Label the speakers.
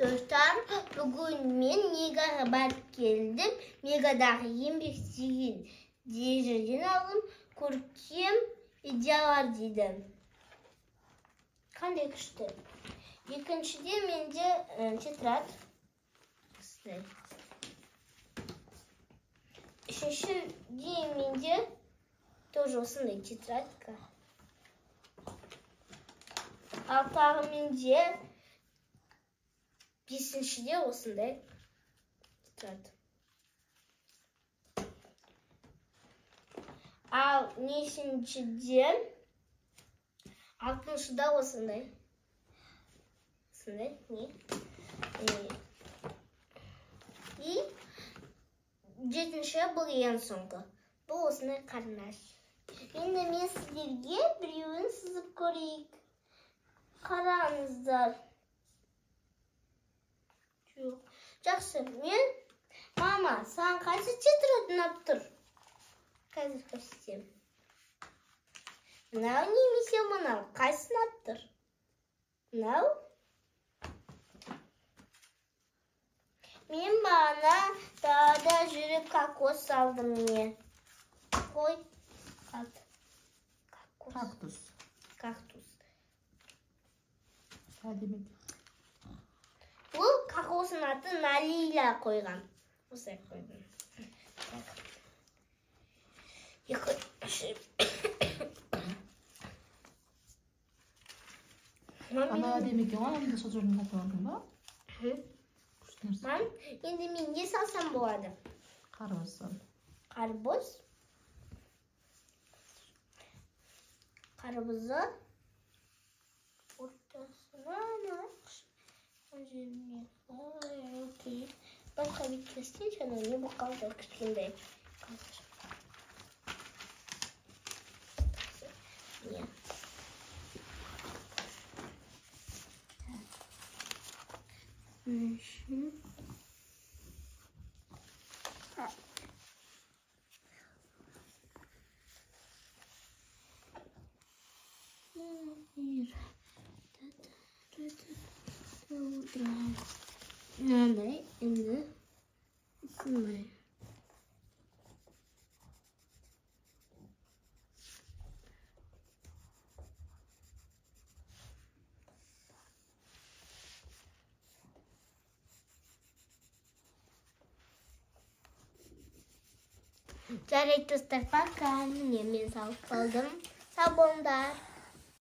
Speaker 1: Dostlar, bugün men Megaga barıp geldim. Mega'daki 28 dereceni aldım. Көркем идеялар dedim. Қандай күшті. Екіншіде менде тетрадь. Үшіншіде менде тоже осындай тетрадька. Ал тағы менде бесіншіде осындай тетрадь. Ал нешіншіде алтыншыда осындай. Осындай не? И жетінші бұл ең соңғы. Бұл осындай қарнаш. Енді мен сіздерге біреуін сызып көрейік. Қараңыздар. Жақсы, мен мама, саған қайсы тетрадь ұнап тұр? Қазір көрсетемін. Мынау немесе мынау, қайсы ұнап тұр? Мынау? Мен бағана дағда жүріп кокос салдым мен. Қой,
Speaker 2: Кактус.
Speaker 1: Кактус.
Speaker 2: Әдемет.
Speaker 1: Бұл кокосын аты Налила қойған. Осылай қойдым.
Speaker 2: Ана әдемет екен, анамды сол жерден сатып алдың ба?
Speaker 1: Енді мен не салсам болады?
Speaker 2: Қарбыз сал.
Speaker 1: Қарбыз. Қарбызы ортасына басқа беткестен жаңа не бұл қалды кішкентай. Мынандай енді сынмай. Жарайды достар, пока. Міне мен салып қалдым. Сау болыңдар.